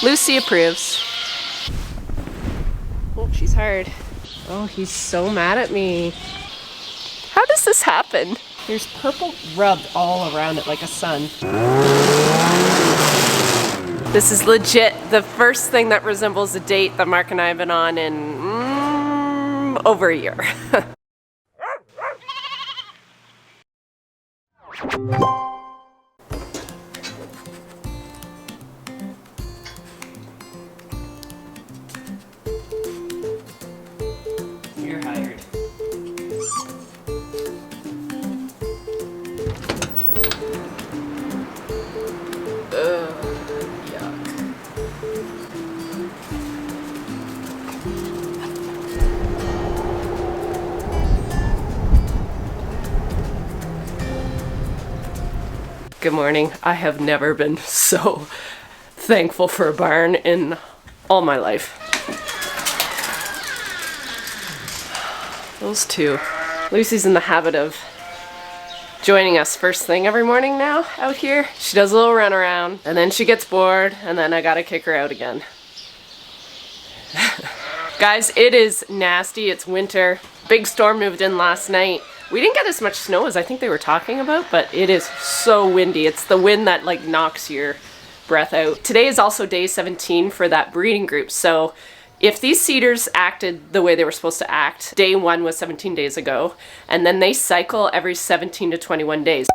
Lucy approves. Oh, she's hard. Oh, he's so mad at me. How does this happen? There's purple rubbed all around it like a sun. This is legit the first thing that resembles a date that Mark and I have been on in over a year. You're hired. Good morning. I have never been so thankful for a barn in all my life. Those two. Lucy's in the habit of joining us first thing every morning now out here. She does a little run around and then she gets bored and then I gotta kick her out again. Guys, it is nasty. It's winter. Big storm moved in last night. We didn't get as much snow as I think they were talking about, but it is so windy. It's the wind that like knocks your breath out. Today is also day 17 for that breeding group. So if these cedars acted the way they were supposed to act, day 1 was 17 days ago, and then they cycle every 17 to 21 days.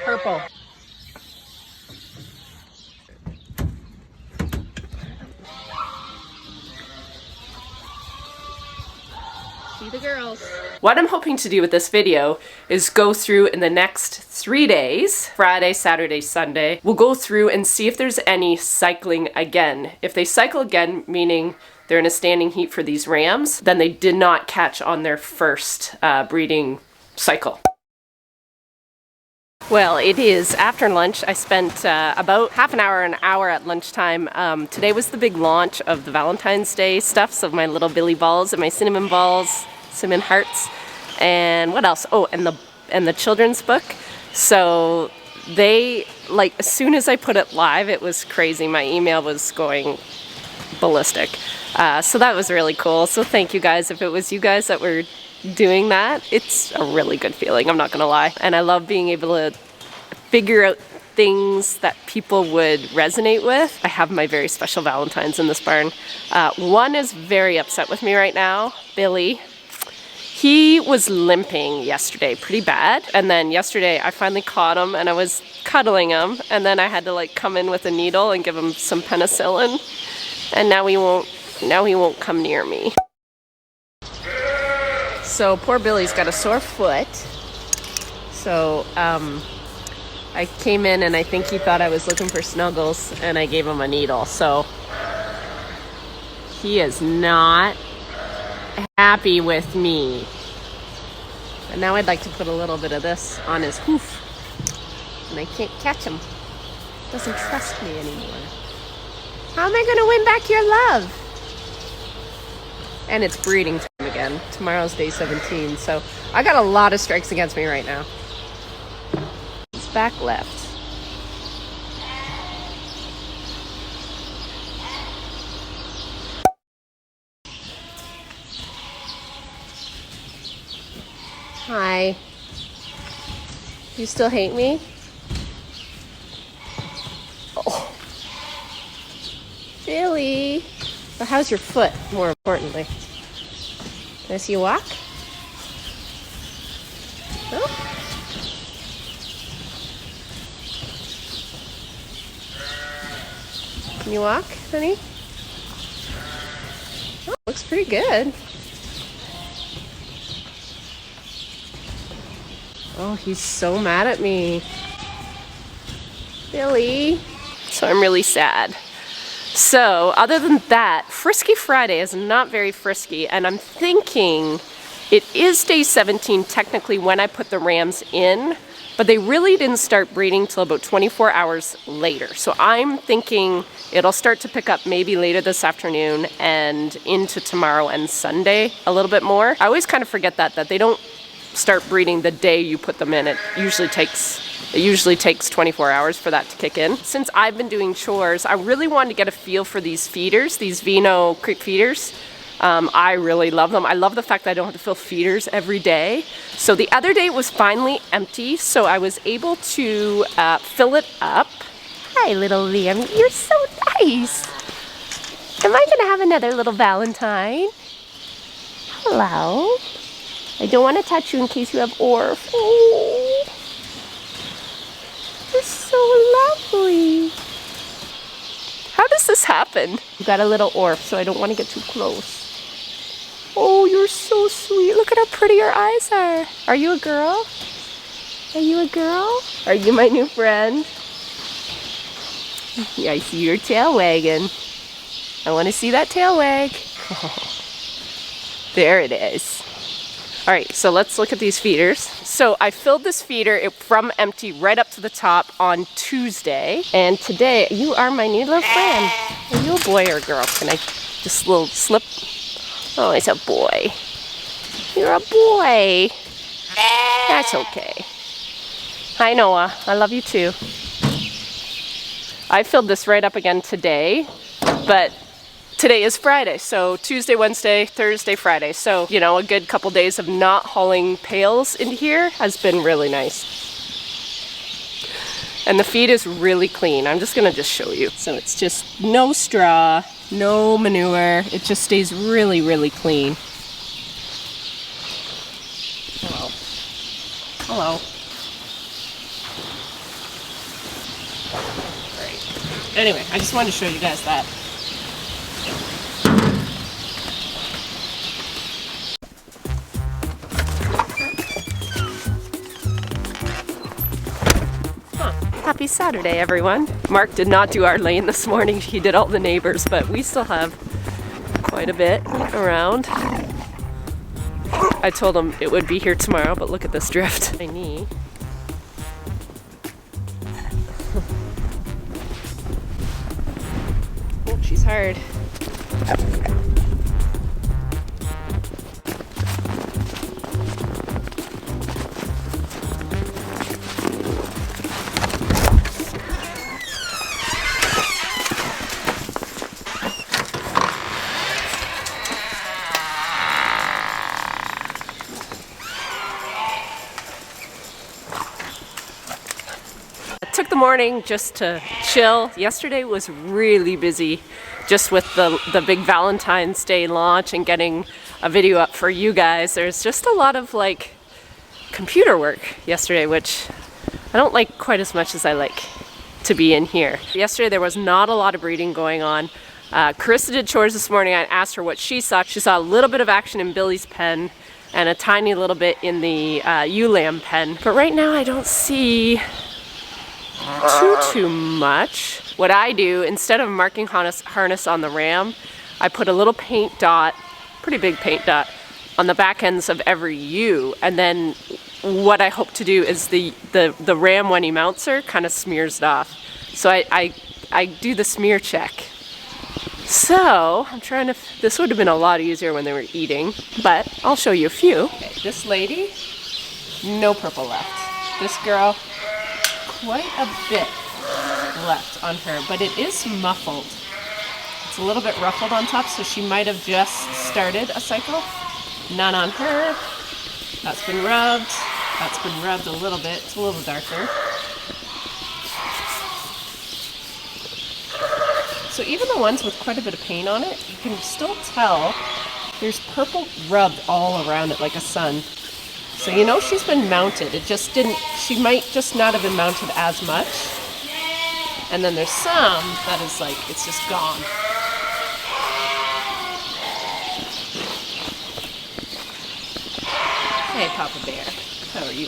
Purple. See the girls. What I'm hoping to do with this video is go through in the next 3 days, Friday, Saturday, Sunday, we'll go through and see if there's any cycling again. If they cycle again, meaning they're in a standing heat for these rams, then they did not catch on their first breeding cycle. Well, it is after lunch. I spent about half an hour at lunchtime. Today was the big launch of the Valentine's Day stuffs of my little Billy balls and my cinnamon balls, cinnamon hearts, and what else? Oh, and the children's book. So they, like, as soon as I put it live, it was crazy. My email was going ballistic. So that was really cool. So thank you guys. If it was you guys that were doing that, it's a really good feeling, I'm not gonna lie. And I love being able to figure out things that people would resonate with. I have my very special Valentines in this barn. One is very upset with me right now, Billy. He was limping yesterday pretty bad, and then yesterday I finally caught him and I was cuddling him, and then I had to like come in with a needle and give him some penicillin, and now he won't come near me. So poor Billy's got a sore foot. So I came in and I think he thought I was looking for snuggles and I gave him a needle. So he is not happy with me. And now I'd like to put a little bit of this on his hoof. And I can't catch him. Doesn't trust me anymore. How am I going to win back your love? And it's breeding time again. Tomorrow's day 17, so I got a lot of strikes against me right now. It's back left. Hi. You still hate me? Oh. Billy. But how's your foot, more importantly? Can I see you walk? No? Can you walk, honey? Oh, looks pretty good. Oh, he's so mad at me. Billy. So I'm really sad. So, other than that, Frisky Friday is not very frisky, and I'm thinking it is day 17 technically when I put the rams in but they really didn't start breeding till about 24 hours later. So I'm thinking it'll start to pick up maybe later this afternoon and into tomorrow and Sunday a little bit more. I always kind of forget that they don't start breeding the day you put them in. It usually takes 24 hours for that to kick in. Since I've been doing chores, I really wanted to get a feel for these feeders, these Veno creek feeders. I really love them. I love the fact that I don't have to fill feeders every day. So the other day it was finally empty, so I was able to fill it up. Hi, little Liam. You're so nice. Am I gonna have another little Valentine? Hello. I don't want to touch you in case you have orf. Oh, you're so lovely. How does this happen? You got a little orf, so I don't want to get too close. Oh, you're so sweet. Look at how pretty your eyes are. Are you a girl? Are you a girl? Are you my new friend? Yeah, I see your tail wagging. I want to see that tail wag. There it is. All right, so let's look at these feeders. So I filled this feeder from empty right up to the top on Tuesday. And today, you are my new little friend. Are you a boy or a girl? Can I just a little slip? Oh, it's a boy. You're a boy. That's okay. Hi, Noah. I love you too. I filled this right up again today, but today is Friday, so Tuesday, Wednesday, Thursday, Friday. So, you know, a good couple days of not hauling pails into here has been really nice. And the feed is really clean. I'm just gonna show you. So it's just no straw, no manure. It just stays really, really clean. Hello. Hello. All right. Anyway, I just wanted to show you guys that. Happy Saturday, everyone. Mark did not do our lane this morning. He did all the neighbors, but we still have quite a bit around. I told him it would be here tomorrow, but look at this drift. My knee. Oh, she's hard. Took the morning just to chill. Yesterday was really busy just with the big Valentine's Day launch and getting a video up for you guys. There's just a lot of like computer work yesterday, which I don't like quite as much as I like to be in here. Yesterday there was not a lot of breeding going on. Carissa did chores this morning. I asked her what she saw. She saw a little bit of action in Billy's pen and a tiny little bit in the ewe lamb pen. But right now I don't see too much. What I do, instead of marking harness on the ram, I put a little paint dot, pretty big paint dot, on the back ends of every ewe, and then what I hope to do is the ram, when he mounts her, kind of smears it off. So I do the smear check. So I'm trying to, this would have been a lot easier when they were eating, but I'll show you a few. Okay, this lady, no purple left. This girl, quite a bit left on her, but it is muffled. It's a little bit ruffled on top, so she might have just started a cycle. None on her. That's been rubbed. That's been rubbed a little bit. It's a little darker. So even the ones with quite a bit of paint on it, you can still tell there's purple rubbed all around it like a sun. So you know she's been mounted. It just didn't, she might just not have been mounted as much. And then there's some that is like, it's just gone. Hey, Papa Bear, how are you?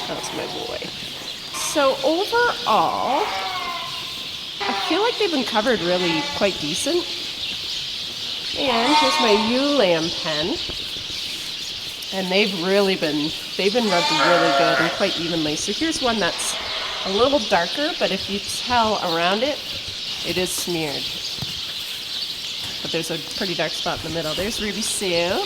That's my boy. So overall, I feel like they've been covered really quite decent. And here's my ewe lamb pen. And they've really been they've been rubbed really good and quite evenly. So here's one that's a little darker, but if you tell around it, it is smeared. But there's a pretty dark spot in the middle. There's Ruby Sue.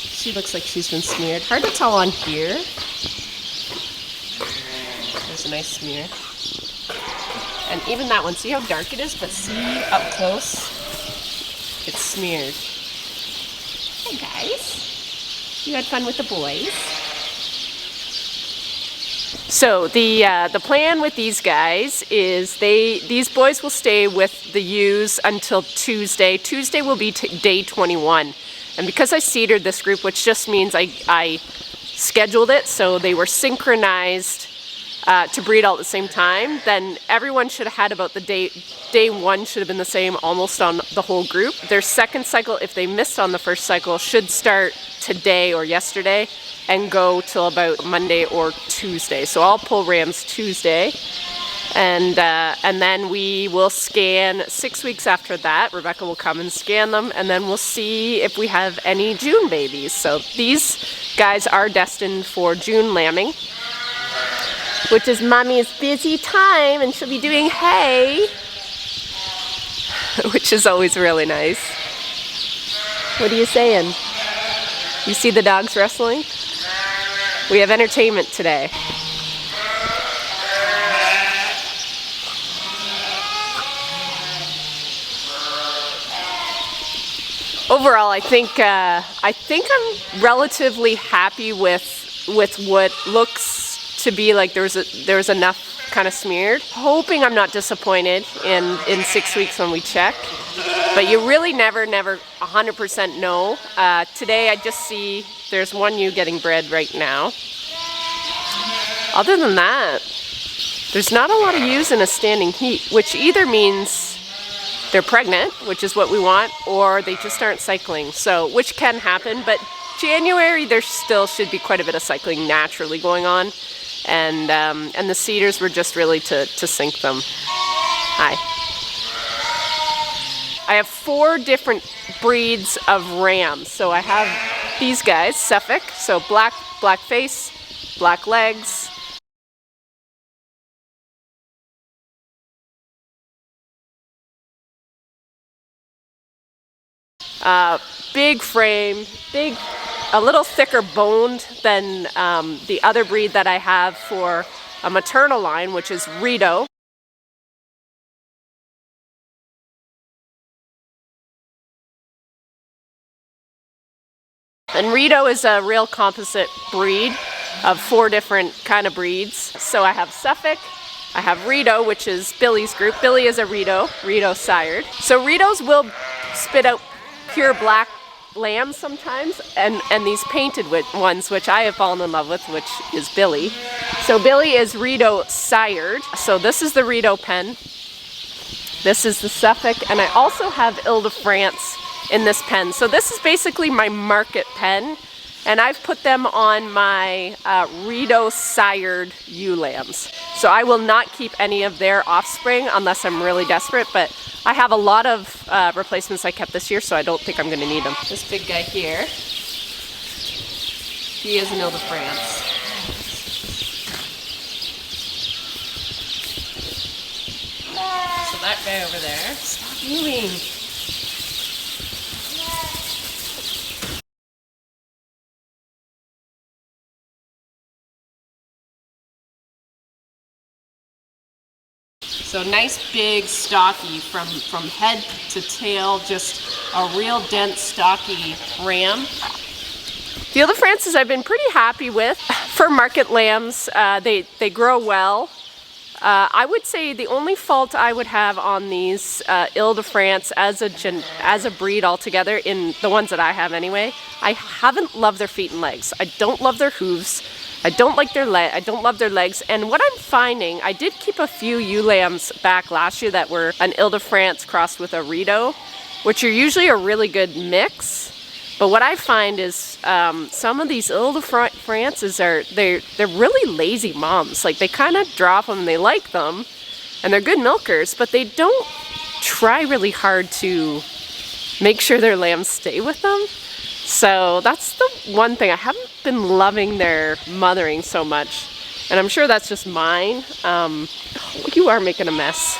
She looks like she's been smeared. Hard to tell on here. There's a nice smear. And even that one, see how dark it is? But see up close, it's smeared. Hey guys, you had fun with the boys? So the plan with these guys is these boys will stay with the ewes until Tuesday. Tuesday will be day 21. And because I seedered this group, which just means I scheduled it so they were synchronized to breed all at the same time, then everyone should have had about the day one should have been the same almost on the whole group. Their second cycle, if they missed on the first cycle, should start today or yesterday and go till about Monday or Tuesday. So I'll pull rams Tuesday, and then we will scan 6 weeks after that. Rebecca will come and scan them, and then we'll see if we have any June babies. So these guys are destined for June lambing, which is Mommy's busy time, and she'll be doing hay, which is always really nice. What are you saying? You see the dogs wrestling? We have entertainment today. Overall, I think I'm relatively happy with what looks to be like there's enough kind of smeared. Hoping I'm not disappointed in 6 weeks when we check, but you really never 100% know. Today I just see there's one ewe getting bred right now. Other than that, there's not a lot of ewes in a standing heat, which either means they're pregnant, which is what we want, or they just aren't cycling. So, which can happen, but January there still should be quite a bit of cycling naturally going on, and the seeders were just really to sink them. Hi. I have 4 different breeds of rams. So I have these guys, Suffolk, so black face, black legs. Big frame, a little thicker boned than the other breed that I have for a maternal line, which is Rito. And Rito is a real composite breed of 4 different kind of breeds. So I have Suffolk, I have Rito, which is Billy's group. Billy is a Rito sired. So Ritos will spit out pure black lambs sometimes, and these painted ones, which I have fallen in love with, which is Billy. So Billy is Rito sired. So this is the Rito pen. This is the Suffolk, and I also have Ile-de-France in this pen. So this is basically my market pen, and I've put them on my Rito sired ewe lambs. So I will not keep any of their offspring unless I'm really desperate, but I have a lot of replacements I kept this year, so I don't think I'm going to need them. This big guy here, he is an Ile-de-France. So that guy over there, stop moving. So nice big stocky from head to tail, just a real dense stocky ram. The Ile-de-Frances I've been pretty happy with. For market lambs, they grow well. I would say the only fault I would have on these Ile-de-France as a breed altogether, in the ones that I have anyway, I haven't loved their feet and legs. I don't love their hooves. I don't like their I don't love their legs. And what I'm finding, I did keep a few ewe lambs back last year that were an Ile-de-France crossed with a Rito, which are usually a really good mix. But what I find is some of these Ile-de-Frances they're really lazy moms. Like, they kind of drop them, they like them, and they're good milkers, but they don't try really hard to make sure their lambs stay with them. So that's the one thing. I haven't been loving their mothering so much, and I'm sure that's just mine. You are making a mess.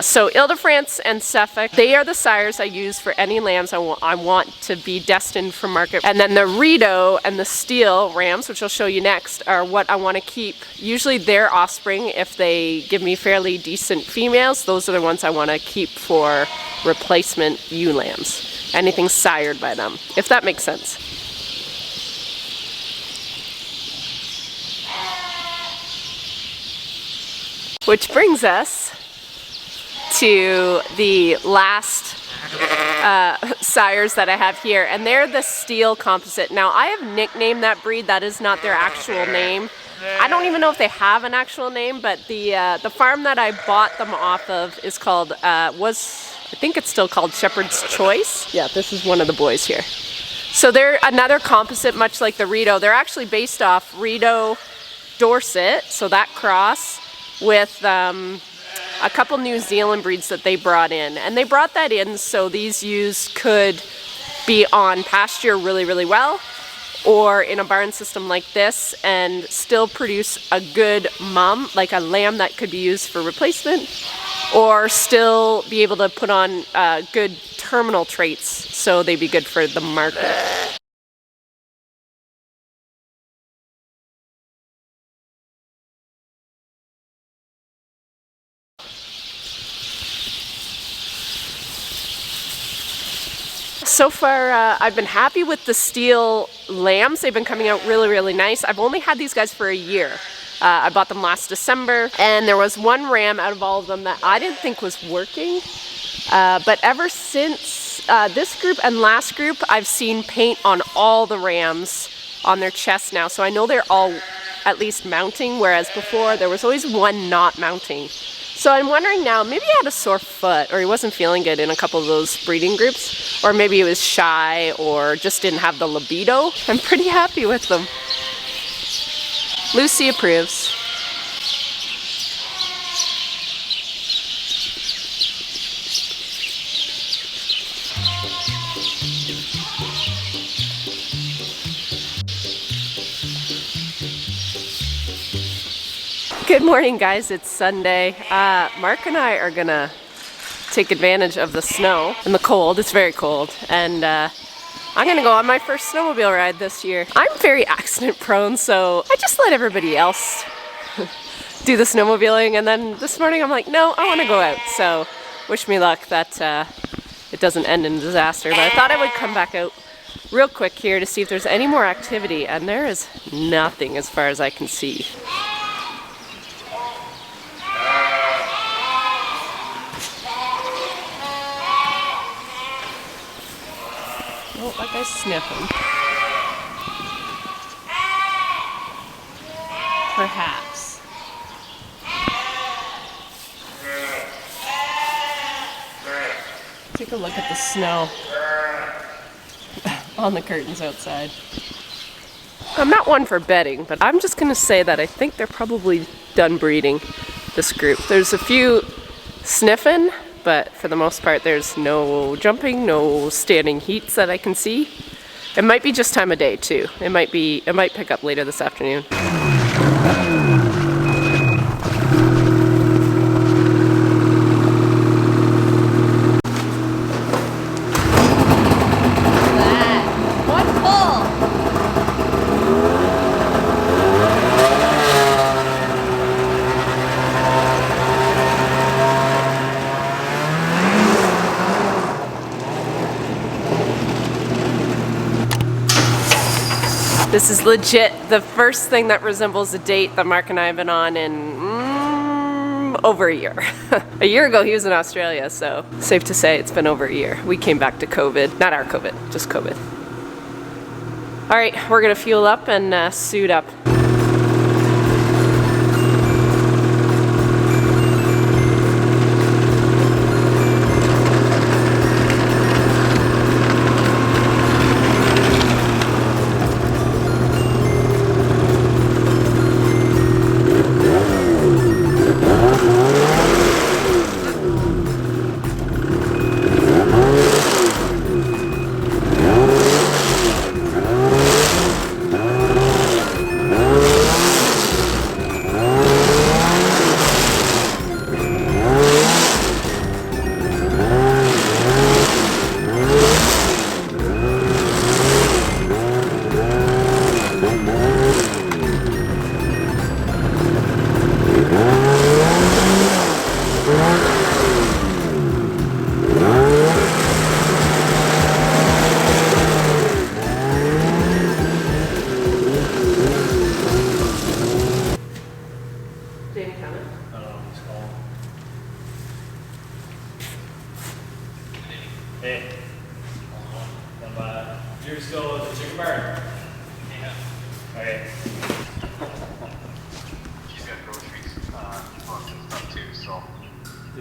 So Ile-de-France and Suffolk, they are the sires I use for any lambs I want to be destined for market. And then the Rideau and the Steel rams, which I'll show you next, are what I want to keep. Usually their offspring, if they give me fairly decent females, those are the ones I want to keep for replacement ewe lambs. Anything sired by them, if that makes sense. Which brings us to the last sires that I have here, and they're the Steel Composite. Now I have nicknamed that breed. That is not their actual name. I don't even know if they have an actual name, but the farm that I bought them off of is called I think it's still called Shepherd's Choice. Yeah, this is one of the boys here. So they're another composite, much like the Rideau. They're actually based off Rideau Dorset, so that cross with a couple New Zealand breeds that they brought in. And they brought that in so these ewes could be on pasture really, really well, or in a barn system like this and still produce a good mum, like a lamb that could be used for replacement, or still be able to put on good terminal traits so they'd be good for the market. So far, I've been happy with the Steel lambs. They've been coming out really, really nice. I've only had these guys for a year. I bought them last December, and there was one ram out of all of them that I didn't think was working. But ever since this group and last group, I've seen paint on all the rams on their chests now. So I know they're all at least mounting, whereas before there was always one not mounting. So I'm wondering now, maybe he had a sore foot, or he wasn't feeling good in a couple of those breeding groups, or maybe he was shy or just didn't have the libido. I'm pretty happy with them. Lucy approves. Good morning, guys. It's Sunday. Mark and I are gonna take advantage of the snow and the cold. It's very cold, and I'm gonna go on my first snowmobile ride this year. I'm very accident prone, so I just let everybody else do the snowmobiling, and then this morning I'm like, no, I want to go out. So wish me luck that it doesn't end in disaster, but I thought I would come back out real quick here to see if there's any more activity, and there is nothing as far as I can see. Oh, that guy's sniffing. Perhaps. Take a look at the snow on the curtains outside. I'm not one for betting, but I'm just going to say that I think they're probably done breeding, this group. There's a few sniffing, but for the most part there's no jumping, no standing heats that I can see. It might be just time of day too. It might pick up later this afternoon. This is legit the first thing that resembles a date that Mark and I have been on in over a year. A year ago he was in Australia, so safe to say it's been over a year. We came back to COVID, not our COVID, just COVID. All right, we're gonna fuel up and suit up.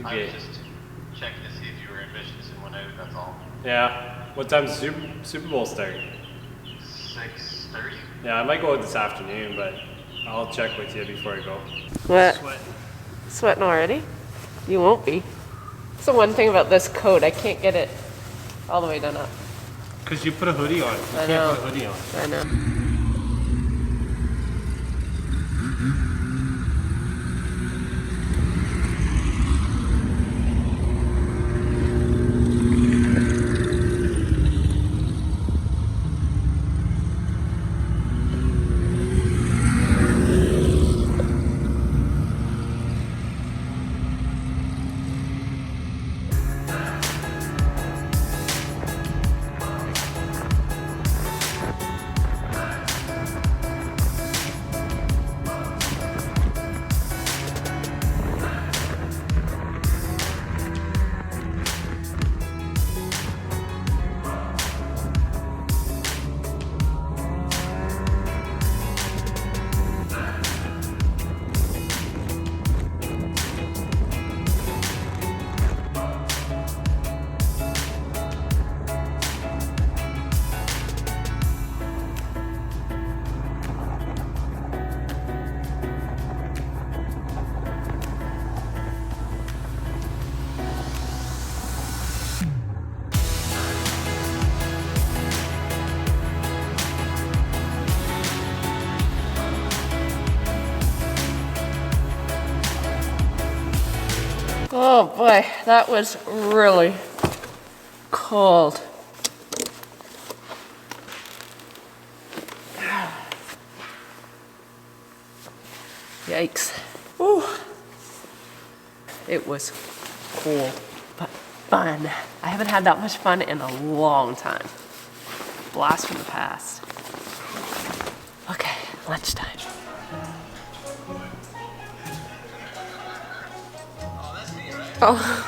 I was just checking to see if you were ambitious and went out, that's all. Yeah. What time's the Super Bowl start? 6:30? Yeah, I might go out this afternoon, but I'll check with you before I go. What? Sweat. Sweating already? You won't be. That's the one thing about this coat. I can't get it all the way done up. Because you put a hoodie on. You I can't know. put a hoodie on. I know. Oh boy, that was really cold. Yikes. Whew. It was cool, but fun. I haven't had that much fun in a long time. Blast from the past. Okay, lunchtime. Oh.